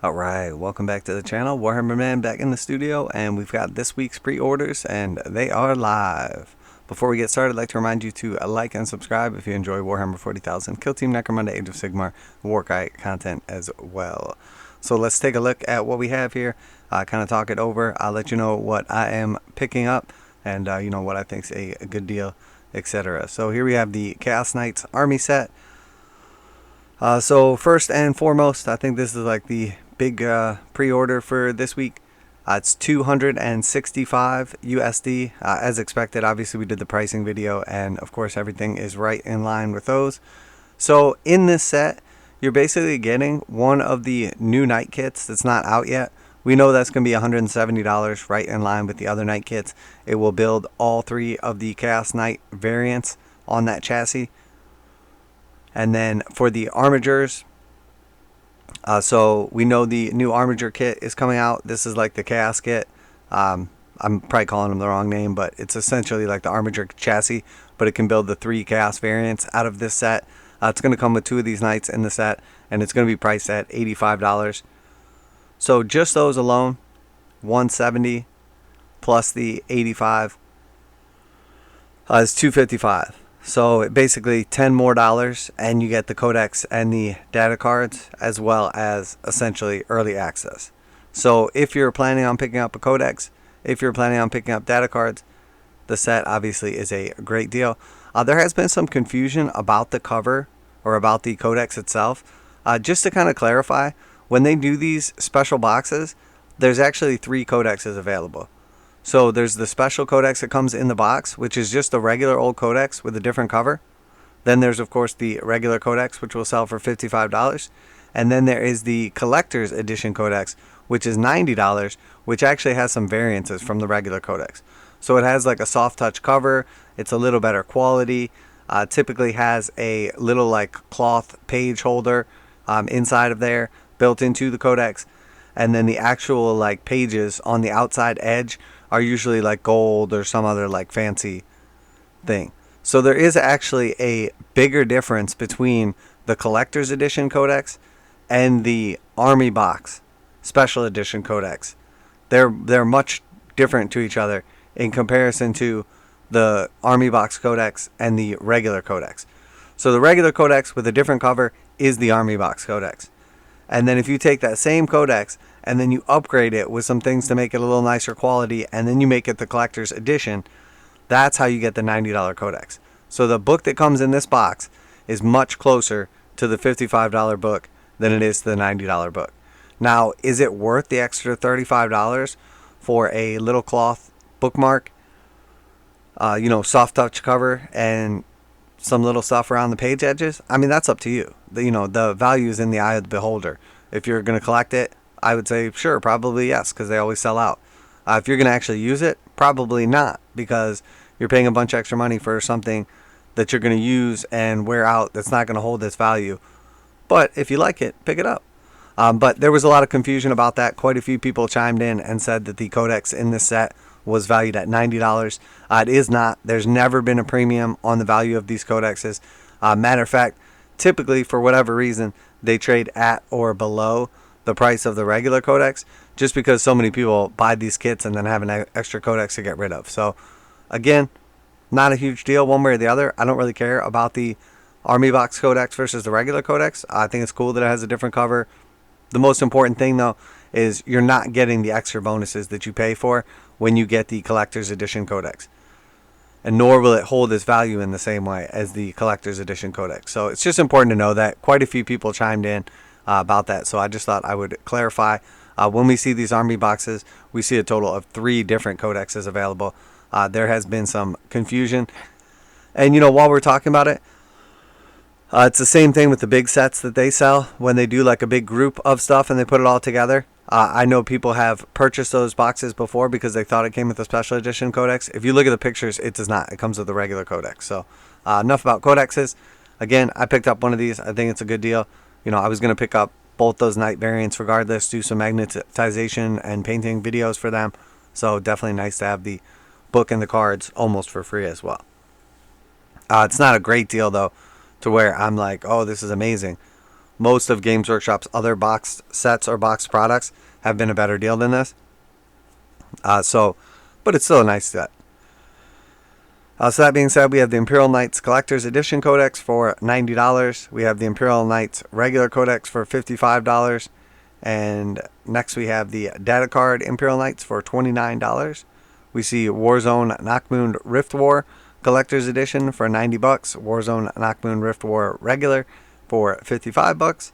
Alright, welcome back to the channel. Warhammer Man back in the studio, and we've got this week's pre-orders, and they are live. Before we get started, I'd like to remind you to like and subscribe if you enjoy Warhammer 40,000, Kill Team Necromunda, Age of Sigmar, warcry content as well. So let's take a look at what we have here, kind of talk it over. I'll let you know what I am picking up, and you know what I think's a good deal, etc. So here we have the Chaos Knights Army set. So first and foremost, I think this is like the big pre-order for this week. It's 265 USD as expected. Obviously we did the pricing video, and of course everything is right in line with those. So in this set, you're basically getting one of the new knight kits that's not out yet. We know that's going to be $170, right in line with the other knight kits. It will build all three of the Chaos Knight variants on that chassis. And then for the armigers, so we know the new armiger kit is coming out. This is like the Chaos kit. I'm probably calling them the wrong name, but it's essentially like the armiger chassis, but it can build the three Chaos variants out of this set. It's going to come with two of these knights in the set, and it's going to be priced at $85. So just those alone, $170 plus the $85 is $255. So basically $10 more, and you get the Codex and the data cards, as well as essentially early access. So if you're planning on picking up a Codex, if you're planning on picking up data cards, the set obviously is a great deal. There has been some confusion about the cover or about the Codex itself. Just to kind of clarify, when they do these special boxes, there's actually 3 Codexes available. So there's the special Codex that comes in the box, which is just the regular old Codex with a different cover. Then there's of course the regular Codex, which will sell for $55. And then there is the Collector's Edition Codex, which is $90, which actually has some variances from the regular Codex. So it has like a soft touch cover, it's a little better quality, typically has a little like cloth page holder inside of there, built into the Codex. And then the actual like pages on the outside edge are usually like gold or some other like fancy thing. So there is actually a bigger difference between the Collector's Edition Codex and the Army Box Special Edition Codex. They're much different to each other in comparison to the Army Box Codex and the regular Codex. So the regular Codex with a different cover is the Army Box Codex. And then if you take that same Codex and then you upgrade it with some things to make it a little nicer quality, and then you make it the Collector's Edition, that's how you get the $90 Codex. So the book that comes in this box is much closer to the $55 book than it is to the $90 book. Now, is it worth the extra $35 for a little cloth bookmark, soft touch cover, and some little stuff around the page edges? I mean, that's up to you. The value is in the eye of the beholder. If you're going to collect it, I would say sure, probably yes, because they always sell out. If you're going to actually use it, probably not, because you're paying a bunch of extra money for something that you're going to use and wear out that's not going to hold its value. But if you like it, pick it up. But there was a lot of confusion about that. Quite a few people chimed in and said that the Codex in this set was valued at $90. It is not. There's never been a premium on the value of these Codexes. Matter of fact, typically for whatever reason, they trade at or below the price of the regular Codex, just because so many people buy these kits and then have an extra Codex to get rid of. So again, not a huge deal one way or the other. I don't really care about the Army Box Codex versus the regular Codex. I think it's cool that it has a different cover. The most important thing though is you're not getting the extra bonuses that you pay for when you get the Collector's Edition Codex. And nor will it hold its value in the same way as the Collector's Edition Codex. So it's just important to know that. Quite a few people chimed in about that. So I just thought I would clarify. When we see these army boxes, we see a total of 3 different Codexes available. There has been some confusion. And while we're talking about it, it's the same thing with the big sets that they sell when they do like a big group of stuff and they put it all together. I know people have purchased those boxes before because they thought it came with a special edition Codex. If you look at the pictures, it does not. It comes with the regular Codex. So enough about Codexes. Again, I picked up one of these. I think it's a good deal. I was going to pick up both those knight variants regardless, do some magnetization and painting videos for them. So definitely nice to have the book and the cards almost for free as well. It's not a great deal though, to where I'm like, oh, this is amazing. most of Games Workshop's other boxed sets or boxed products have been a better deal than this. But it's still a nice set. So that being said, we have the Imperial Knights Collector's Edition Codex for $90. We have the Imperial Knights Regular Codex for $55. And next we have the Datacard Imperial Knights for $29. We see Warzone Nachmund Rift War Collector's Edition for $90. Warzone Nachmund Rift War Regular for $55.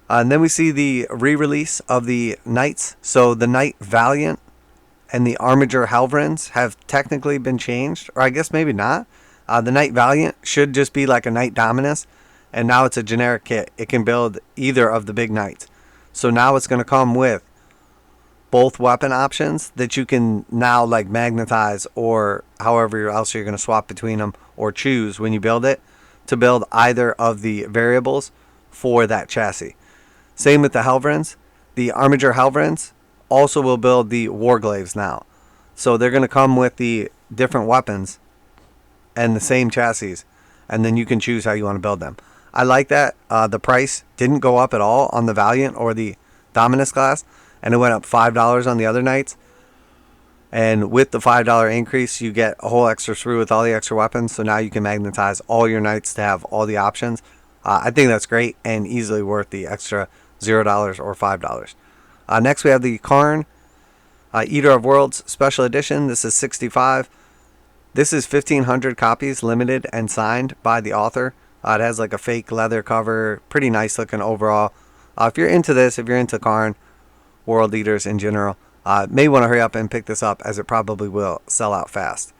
And then we see the re-release of the Knights. So the Knight Valiant and the Armiger Halvrins have technically been changed, or I guess maybe not. The Knight Valiant should just be like a Knight Dominus, and now it's a generic kit. It can build either of the big knights. So now it's going to come with both weapon options that you can now like magnetize, or however else you're going to swap between them or choose when you build it to build either of the variables for that chassis. Same with the Halvrins. The Armiger Halvrins also will build the warglaves now. So they're going to come with the different weapons and the same chassis, and then you can choose how you want to build them. I like that. The price didn't go up at all on the Valiant or the Dominus class, and it went up $5 on the other knights. And with the $5 increase, you get a whole extra sprue with all the extra weapons, so now you can magnetize all your knights to have all the options. I think that's great and easily worth the extra $0 or $5. Next we have the Kharn Eater of Worlds Special Edition. This is $65. This is 1,500 copies, limited and signed by the author. It has like a fake leather cover, pretty nice looking overall. If you're into this, if you're into Kharn World Eaters in general, may want to hurry up and pick this up, as it probably will sell out fast.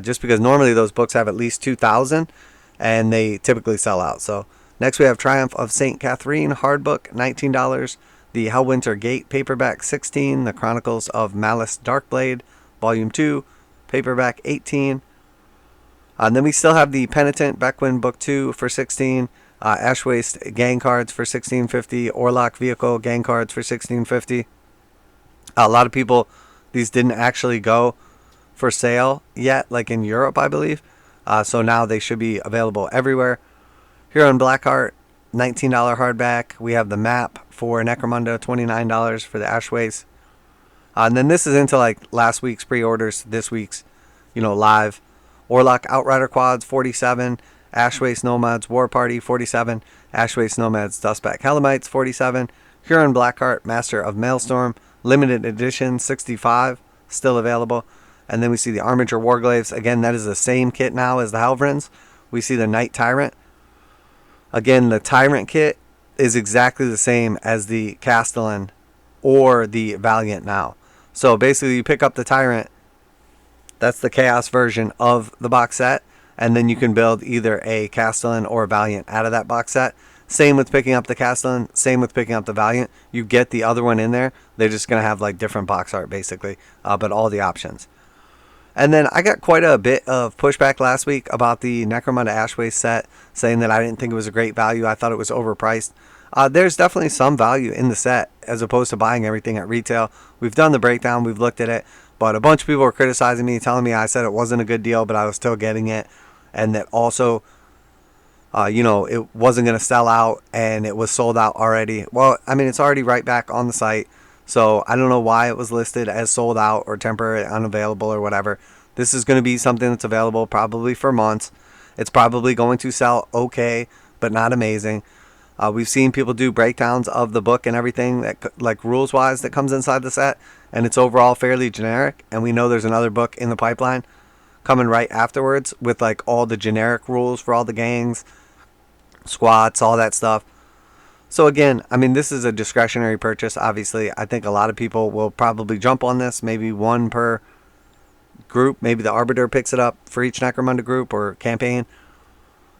Just because normally those books have at least 2,000 and they typically sell out. So next we have Triumph of St Katherine hardbook, $19. The Hellwinter Gate paperback, $16. The Chronicles of Malus Darkblade, Volume 2, paperback, $18. And then we still have the Penitent Beckwin Book 2 for $16. Ashwaste gang cards for $16.50. Orlok Vehicle gang cards for $16.50. A lot of people, these didn't actually go for sale yet, like in Europe, I believe. So now they should be available everywhere. Here on Blackheart, $19 hardback. We have the map for Necromunda, $29 for the Ashwaste. And then this is into like last week's pre-orders, this week's, live. Orlok Outrider Quads, $47. Ashwaste Nomads War Party, $47. Ashwaste Nomads Dustback Helamites, $47. Huron Blackheart Master of Maelstrom, limited edition, $65. Still available. And then we see the Armiger Warglaves. Again, that is the same kit now as the Halvrins. We see the Knight Tyrant. Again, the Tyrant kit is exactly the same as the Castellan or the Valiant now. So basically you pick up the Tyrant, that's the Chaos version of the box set, and then you can build either a Castellan or a Valiant out of that box set. Same with picking up the Castellan, same with picking up the Valiant. You get the other one in there. They're just going to have like different box art basically, but all the options. And then I got quite a bit of pushback last week about the Necromunda Ashwaste set, saying that I didn't think it was a great value. I thought it was overpriced. There's definitely some value in the set as opposed to buying everything at retail. We've done the breakdown, we've looked at it, but a bunch of people were criticizing me, telling me I said it wasn't a good deal, but I was still getting it, and that also, it wasn't going to sell out and it was sold out already. Well, I mean, it's already right back on the site. So I don't know why it was listed as sold out or temporary unavailable or whatever. This is going to be something that's available probably for months. It's probably going to sell okay, but not amazing. We've seen people do breakdowns of the book and everything, that, like rules-wise, that comes inside the set, and it's overall fairly generic. And we know there's another book in the pipeline coming right afterwards with like all the generic rules for all the gangs, squats, all that stuff. So again, I mean, this is a discretionary purchase, obviously. I think a lot of people will probably jump on this, maybe one per group. Maybe the Arbiter picks it up for each Necromunda group or campaign.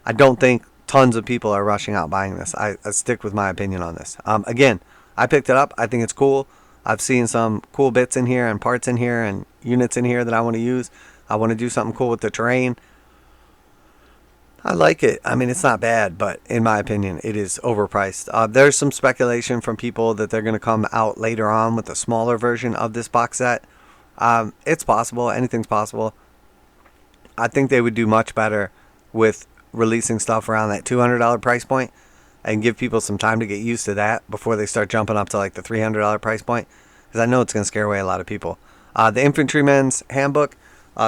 I don't think tons of people are rushing out buying this. I stick with my opinion on this. Again, I picked it up. I think it's cool. I've seen some cool bits in here and parts in here and units in here that I want to use. I want to do something cool with the terrain. I like it. I mean, it's not bad, but in my opinion, it is overpriced. There's some speculation from people that they're going to come out later on with a smaller version of this box set. It's possible. Anything's possible. I think they would do much better with releasing stuff around that $200 price point and give people some time to get used to that before they start jumping up to like the $300 price point, because I know it's going to scare away a lot of people. The Infantryman's Handbook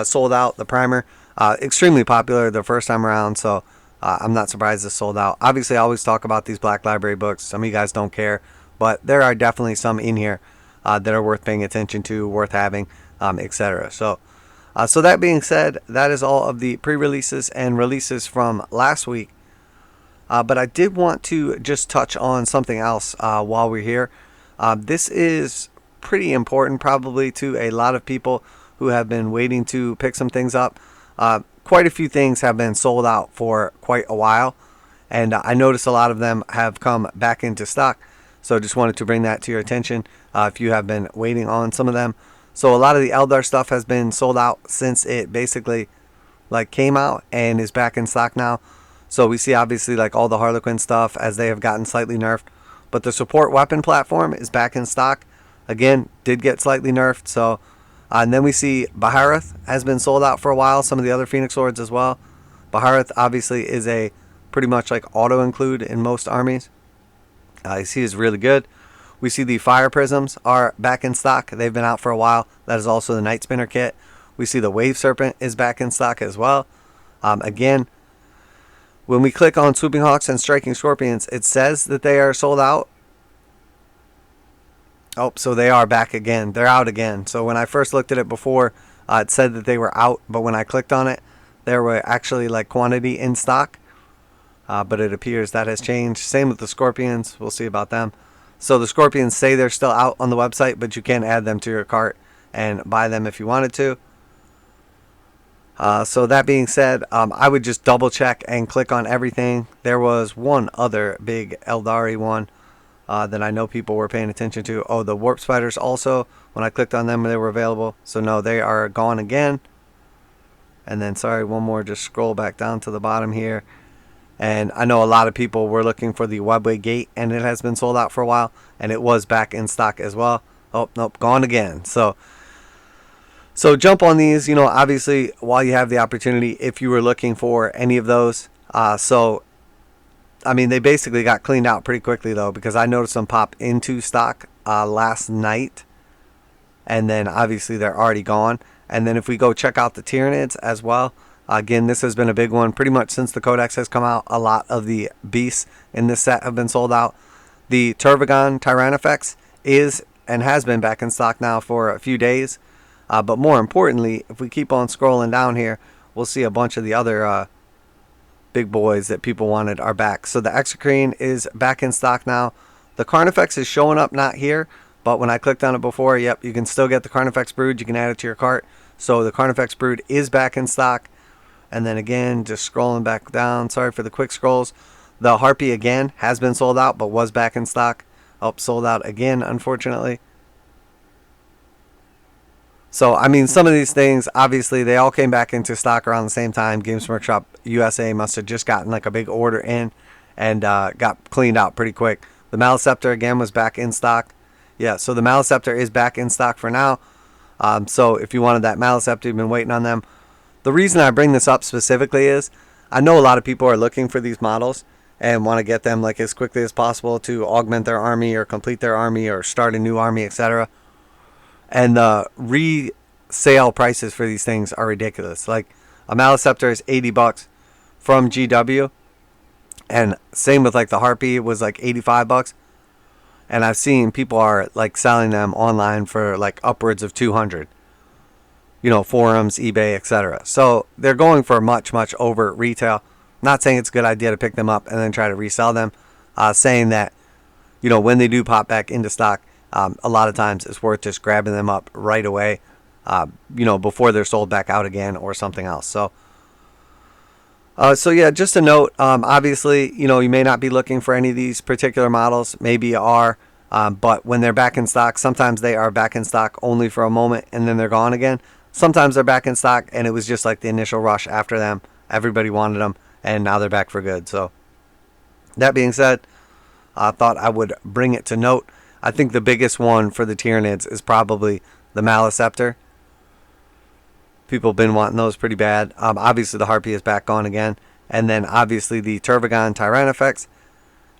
sold out. The primer, extremely popular the first time around, so I'm not surprised it's sold out. Obviously, I always talk about these Black Library books. Some of you guys don't care, but there are definitely some in here that are worth paying attention to, worth having, etc. So that being said, that is all of the pre-releases and releases from last week. But I did want to just touch on something else while we're here. This is pretty important probably to a lot of people who have been waiting to pick some things up. Quite a few things have been sold out for quite a while, and I noticed a lot of them have come back into stock. So just wanted to bring that to your attention if you have been waiting on some of them. So a lot of the Eldar stuff has been sold out since it basically like came out and is back in stock now. So we see obviously like all the Harlequin stuff as they have gotten slightly nerfed. But the support weapon platform is back in stock. Again, did get slightly nerfed. So, and then we see Bahareth has been sold out for a while. Some of the other Phoenix Swords as well. Bahareth obviously is a pretty much like auto include in most armies. You see is really good. We see the Fire Prisms are back in stock. They've been out for a while. That is also the Night Spinner kit. We see the Wave Serpent is back in stock as well. Again, when we click on Swooping Hawks and Striking Scorpions, it says that they are sold out. Oh, so they are back again. They're out again. So when I first looked at it before, it said that they were out. But when I clicked on it, there were actually like quantity in stock. But it appears that has changed. Same with the Scorpions. We'll see about them. So the Scorpions say they're still out on the website, but you can add them to your cart and buy them if you wanted to. So that being said, I would just double check and click on everything. There was one other big Eldari one that I know people were paying attention to. Oh, the Warp Spiders also. When I clicked on them, they were available. So no, they are gone again. And then, sorry, one more. Just scroll back down to the bottom here. And I know a lot of people were looking for the Webway Gate, and it has been sold out for a while, and it was back in stock as well. Oh, nope, gone again. So jump on these, you know, obviously, while you have the opportunity, if you were looking for any of those. So, I mean, they basically got cleaned out pretty quickly, though, because I noticed them pop into stock last night, and then, obviously, they're already gone. And then if we go check out the Tyranids as well, again, this has been a big one. Pretty much since the Codex has come out, a lot of the beasts in this set have been sold out. The Tervigon Tyrannifex is and has been back in stock now for a few days. But more importantly, if we keep on scrolling down here, we'll see a bunch of the other big boys that people wanted are back. So the Exocrine is back in stock now. The Carnifex is showing up, not here. But when I clicked on it before, yep, you can still get the Carnifex Brood. You can add it to your cart. So the Carnifex Brood is back in stock. And then again, just scrolling back down. Sorry for the quick scrolls. The Harpy again has been sold out, but was back in stock. Oh, sold out again, unfortunately. So, I mean, some of these things, obviously, they all came back into stock around the same time. Games Workshop USA must have just gotten like a big order in and got cleaned out pretty quick. The Maleceptor, again, was back in stock. Yeah, so the Maleceptor is back in stock for now. So if you wanted that Maleceptor, you've been waiting on them. The reason I bring this up specifically is I know a lot of people are looking for these models and want to get them like as quickly as possible to augment their army or complete their army or start a new army, etc. And the resale prices for these things are ridiculous. Like a Maleceptor is $80 from GW, and same with like the Harpy was like $85. And I've seen people are like selling them online for like upwards of 200. You know, forums, eBay, etc. So they're going for much, much over retail. Not saying it's a good idea to pick them up and then try to resell them. Saying that, you know, when they do pop back into stock, a lot of times it's worth just grabbing them up right away, you know, before they're sold back out again or something else. So yeah, just a note, obviously, you know, you may not be looking for any of these particular models. Maybe you are, but when they're back in stock, sometimes they are back in stock only for a moment and then they're gone again. Sometimes they're back in stock and it was just like the initial rush after them. Everybody wanted them and now they're back for good. So that being said, I thought I would bring it to note. I think the biggest one for the Tyranids is probably the Maleceptor. People have been wanting those pretty bad. Obviously the Harpy is back on again. And then obviously the Tervigon Tyrannifex.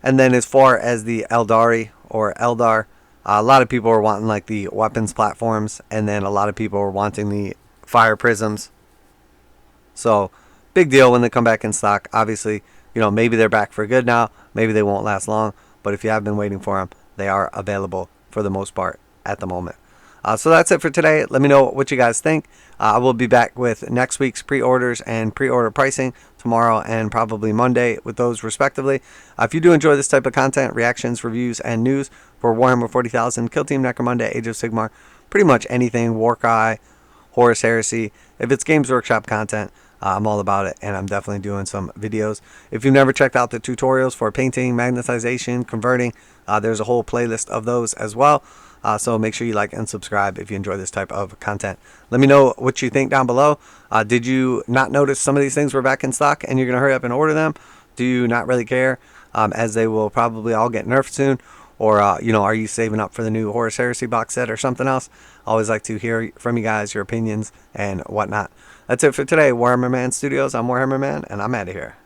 And then as far as the Eldari or Eldar, a lot of people are wanting like the weapons platforms, and then a lot of people are wanting the fire prisms. So big deal when they come back in stock. Obviously, you know, maybe they're back for good now, maybe they won't last long, but if you have been waiting for them, they are available for the most part at the moment. So that's it for today. Let me know what you guys think. I will be back with next week's pre-orders and pre-order pricing tomorrow and probably Monday with those respectively. If you do enjoy this type of content, reactions, reviews, and news for Warhammer 40,000, Kill Team Necromunda, Age of Sigmar, pretty much anything, Warcry, Horus Heresy, if it's Games Workshop content, I'm all about it, and I'm definitely doing some videos. If you've never checked out the tutorials for painting, magnetization, converting, there's a whole playlist of those as well. So make sure you like and subscribe if you enjoy this type of content. Let me know what you think down below. Did you not notice some of these things were back in stock and you're going to hurry up and order them? Do you not really care, as they will probably all get nerfed soon? Or, you know, are you saving up for the new Horus Heresy box set or something else? I always like to hear from you guys, your opinions and whatnot. That's it for today. Warhammer Man Studios. I'm Warhammer Man, and I'm out of here.